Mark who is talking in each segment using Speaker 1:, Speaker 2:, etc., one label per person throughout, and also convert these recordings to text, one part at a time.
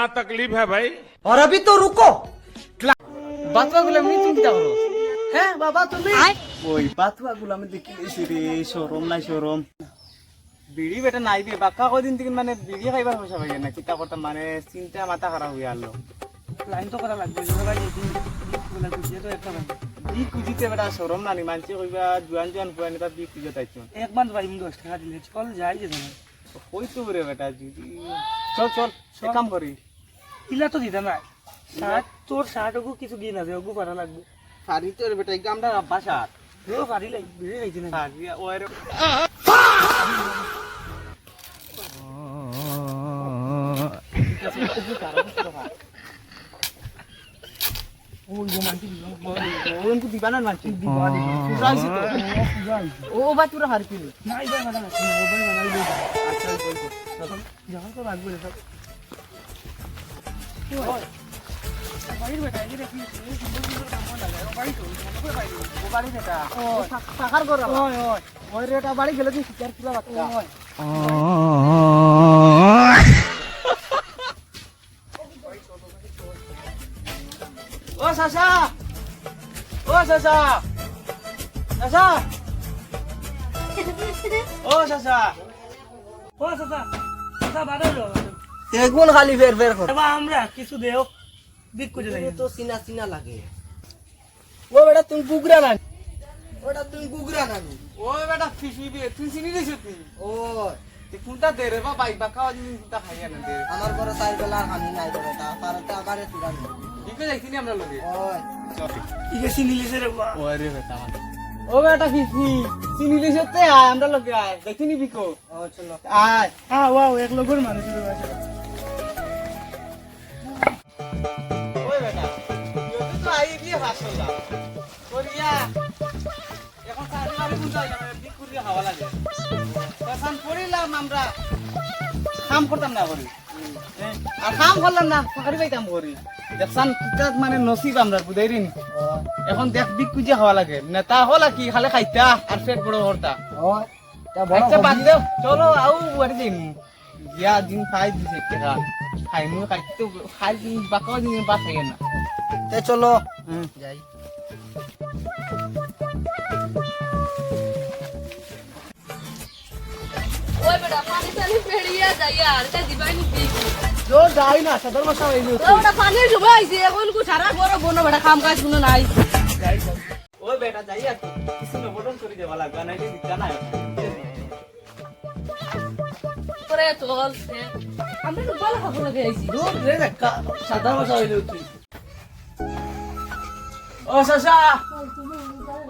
Speaker 1: कहाँ तकलीफ है भाई?
Speaker 2: और अभी तो रुको
Speaker 3: বাতুয়া গুলো এমনি তুমি কিতা করো?
Speaker 2: হ্যাঁ বাবা তুমি
Speaker 3: ওই বাতুয়া গুলো আমি দেখি রে শরম নাই শরম বিড়ি বেটা নাই রে বাক্কা কদিন থেকে মানে বিড়ি খাইবার পয়সা পাই না কিতা করতাম মানে চিন্তা মাথা খারাপ হয়ে আলো
Speaker 2: লাইন তো করা লাগবে ভাই বলে খুঁজে তো একটা
Speaker 3: বি কুজিতে বেটা শরম নানি মানছি কইবা জুয়ান জুয়ান পুরানি তা বি কুজে তাইছো
Speaker 2: এক মান ভাই 10 টাকা দিলে চল যাই যে তুমি
Speaker 3: কই তো রে বেটা যদি চল চল এক কাম করি
Speaker 2: ইলা তো দিতা না শার্ট তোর শার্টও কিছু গিয়ে না দে ওগু পারা লাগবে
Speaker 3: সারি তো রে বেটা একদম আমরা বাসা
Speaker 2: ও পারি লাগবে এই দিন
Speaker 3: সারি ওই রে
Speaker 2: ওই যে মানছি
Speaker 3: ওরন কো দিবানা মানছি
Speaker 2: দিবা দি
Speaker 3: সুজাইছি তো
Speaker 2: যাই
Speaker 3: ও বা তুরা হারি পিলে
Speaker 2: নাই ভাই মানে ও ভাই মানে লই
Speaker 3: আচ্ছা কই কো
Speaker 2: যাও তো লাগবে রে সব বাড়ির বেটা এই দেখি সুন্দর সুন্দর কাম লাগে ও বাড়ি তো ও বাড়ি
Speaker 3: ও বাড়ি বেটা
Speaker 2: ও
Speaker 3: সাখার করে
Speaker 2: ওই ওই
Speaker 3: ওই রেটা বাড়ি গেলে তুই শিকার পুরা বাচ্চা
Speaker 2: ওই
Speaker 3: ও সাসা ও সাসা সাসা ও সাসা
Speaker 2: ও সাসা সাসা বাড়াই লো
Speaker 3: এগুন খালি ফের ফের কর
Speaker 2: এবার আমরা কিছু দেও দিক করে যাই
Speaker 3: তো সিনা সিনা লাগে ও বেটা তুমি গুগরা না ওটা তুমি গুগরা না ও বেটা ফিফি বে তুই চিনি দিছ তুই ও তে কোনটা দে রে বাবা বাইবা খাওয়া জিনিস কোনটা খাইয়া না দে
Speaker 4: আমার ঘরে চার বেলা আর হানি নাই রে তা পারতে আমারে তুলান
Speaker 3: দিকে যাইছিনি আমরা লগে
Speaker 4: ওই
Speaker 2: ইকে চিনিলিছে রে বাবা
Speaker 3: ও রে বেটা ও বেটা ফিফি চিনি দিছ তে আয় আমরা লগে আয় দেখিনি বিকো
Speaker 4: ও চলো
Speaker 3: আয়
Speaker 2: হ্যাঁ ওয়াও এক লগর মানুষ রে বাবা
Speaker 3: ওই বেটা তুই তো আই দিয়ে হাসলা করিয়া এখন সারি মারি বুঝা যাবে দিক করিয়া হাওয়া লাগে তখন পড়িলাম আমরা কাম করতাম না করি আর কাম করলাম না চাকরি পাইতাম করি দেখছান কিতা মানে নসিব আমরা বুঝাইরিন এখন দেখ দিক কুজিয়া খাওয়া লাগে নেতা হলা কি খালে খাইতা আর পেট বড় করতা
Speaker 4: ওই তা বড়
Speaker 3: আচ্ছা বাদ দেও চলো আউ বাড়ি দিন গিয়া দিন খাই দিছে টাকা খাই মু খাইতে খাই দিন বাকা দিন বা খাই না
Speaker 4: তে চলো যাই
Speaker 5: ওই বেটা পানি টানি ফেড়িয়া যাই আর তা দিবাই নি
Speaker 3: জো যাই না সদর মশা হইলো
Speaker 5: ওটা পানি ডুবে আইছে এখন কো সারা বড় বনো বেটা কাম কাজ শুনো নাই
Speaker 3: ওই বেটা যাই আর কিছু না বড়ন করে দেবা লাগবা নাই দিতা না
Speaker 5: পরে চল আমরা তো ভালো খাবো লাগে আইছি
Speaker 3: দূর রে দেখা সদর মশা হইলো তুই ও সাসা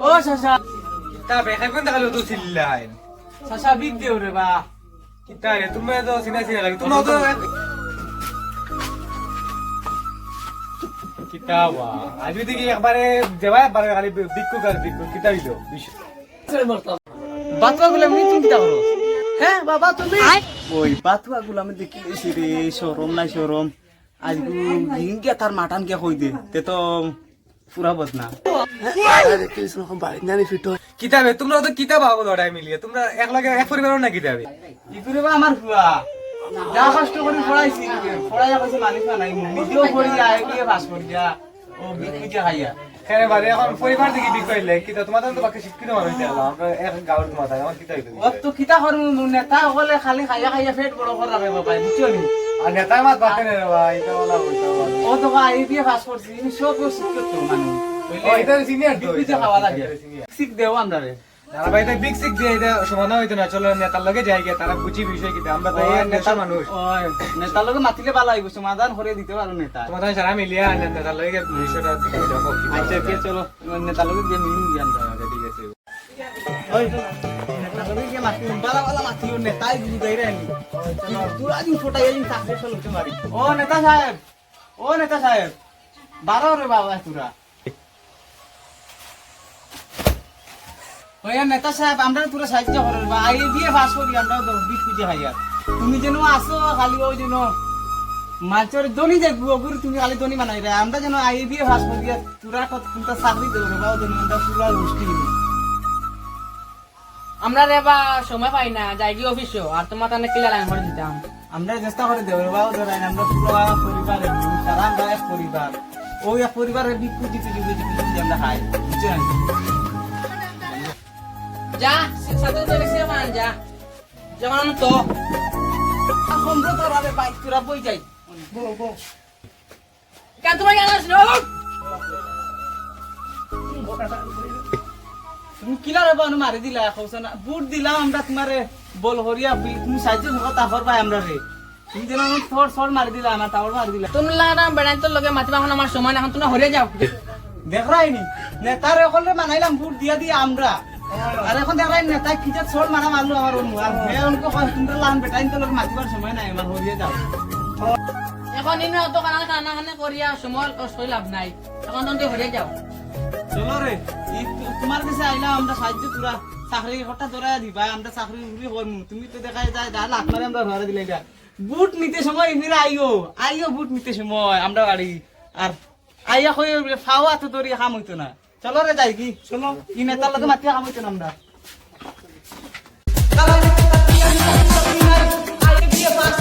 Speaker 3: ও সাসা তা বেখাই কোন দেখালো তো চিল্লাই সাসা বিক দেও রে বা কিতা রে তুমি তো সিনা সিনা লাগে তুমি তো কিতা বা আজ দেখি একবারে দেবা একবারে খালি বিক্কু কর বিক্কু কিতা হইলো বাতুয়া গুলো আমি তুমি কিতা করো
Speaker 2: হ্যাঁ বাবা তুমি
Speaker 3: ওই বাতুয়া গুলো আমি দেখি রে শরম নাই শরম আজ গিয়া তার মাটান কে কই দে তে তো পুরা বদনা
Speaker 2: আরে কৃষ্ণ বাড়ি নানি ফিটো
Speaker 3: কিতাবে তোমরা তো কিতাব আবো লড়াই মিলিয়ে তোমরা এক লাগে এক পরিবারও না কিতাবে ইপুরে বা আমার হুয়া যা কষ্ট করে পড়াইছি পড়াইয়া কইছে মালিক না নাই নিজেও পড়ি আয় গিয়ে পাস করি যা ও বিকুজা খাইয়া কেনে বারে এখন পরিবার দিকে বিক কইলে কিতা তোমাদের তো বাকি শিক্ষিত মানুষ হইতালা আমরা এক গাঁর মাথা আমার কিতা হইতো ও তো কিতা করু নেতা হলে খালি খাইয়া খাইয়া পেট বড় করে রাখবে বাবা বুঝছো নি আর নেতা মাত বাতে রে ভাই এটা বলা হইতো ও তো ভাই বিয়ে পাস করছি সব শিক্ষিত মানুষ ও এটা সিনিয়র তো বিকুজা খাওয়া লাগে শিখ দেও আমরা রে
Speaker 6: তারা ভাই তাই বিগ সিক দিয়ে এটা সমাধান হইতো না চলো নেতার লগে যাই গিয়া তারা বুঝি বিষয় কি আমরা তো এই নেতা মানুষ
Speaker 3: ওই নেতার লগে মাতিলে ভালো হইব সমাধান করে দিতে পারো নেতা
Speaker 6: তোমাদের সারা মিলিয়া নেতার লগে বিষয়টা দেখো কি
Speaker 3: আচ্ছা কে চলো নেতার লগে গিয়ে মিলিং দিয়ান
Speaker 6: আচ্ছা, ঠিক আছে
Speaker 3: ওই নেতার লগে গিয়ে মাতি বালা বালা মাতি ও নেতাই বুঝি দেই রে নি তুই আজ ফটাই আইন সাকসেসফুল হতে পারি ও নেতা সাহেব বারো রে বাবা তুরা ওই নেতা সাহেব আমরা পুরো সাহায্য করেন বা আই দিয়ে পাস করি আমরা বিট পুজো হাইয়া তুমি যেন আসো খালি ওই যেন মাছের দনি যে গুড় তুমি খালি দনি বানাই রে আমরা যেন আই দিয়ে পাস করি তোরা কত কোনটা চাকরি দেব রে বাবা দনি আমরা পুরো গোষ্ঠী
Speaker 5: আমরা রে বা সময় পাই না যাই কি অফিসে আর তোমার কানে কিলা লাইন করে দিতাম
Speaker 3: আমরা চেষ্টা করে দেব রে বাবা ধরাই আমরা পুরো পরিবার পরিবার ওই এক পরিবারের বিকুটি আমরা খাই বুঝছেন
Speaker 4: যা সাথে তো বেশি মান যা যেমন তো
Speaker 3: এখন তো তোরা রে বাইক তোরা বই যাই
Speaker 4: কেন তোমার কেন আসলো
Speaker 3: তুমি কিলারে বানু মারি দিলা কইছ না বুট দিলাম আমরা তোমারে বল হরিয়া তুমি সাহায্য থাকো তারপর ভাই আমরা রে তুমি যেন থর থর মারি দিলা আমার তাওর মারি দিলা
Speaker 4: তুমি লাগা বেড়াই তো লগে মাতিবা এখন আমার সময় এখন তুমি হরে যাও
Speaker 3: দেখাইনি নেতারে ওখানে মানাইলাম বুট দিয়া দিয়ে আমরা আর এখন দেখাই নেতা কিটা ছড় মারা মারলো আমার অনু আর হে অনকো কয় তোমরা লান বেটাইন তো লোক মাতিবার সময় নাই আমার হরিয়া যাও
Speaker 4: এখন ইনো তো কানা কানা কানে করিয়া সময় সই লাভ নাই এখন তুমি হরে যাও
Speaker 3: চলো রে তোমার কাছে আইলাম আমরা সাহায্য পুরা চাকরি হঠাৎ ধরাই দিবা আমরা চাকরি উড়ি করমু তুমি তো দেখাই যায় দা লাখ মারে আমরা ধরে দিলে এটা বুট নিতে সময় এমনি আইও বুট নিতে সময় আমরা বাড়ি আর আইয়া কই ফাওয়া তো দরি কাম হইতো না চলো রে যাই কি চলো ই নেতার লগে মাতিয়া কাম হইতো না আমরা আইয়ে দিয়ে পাঁচ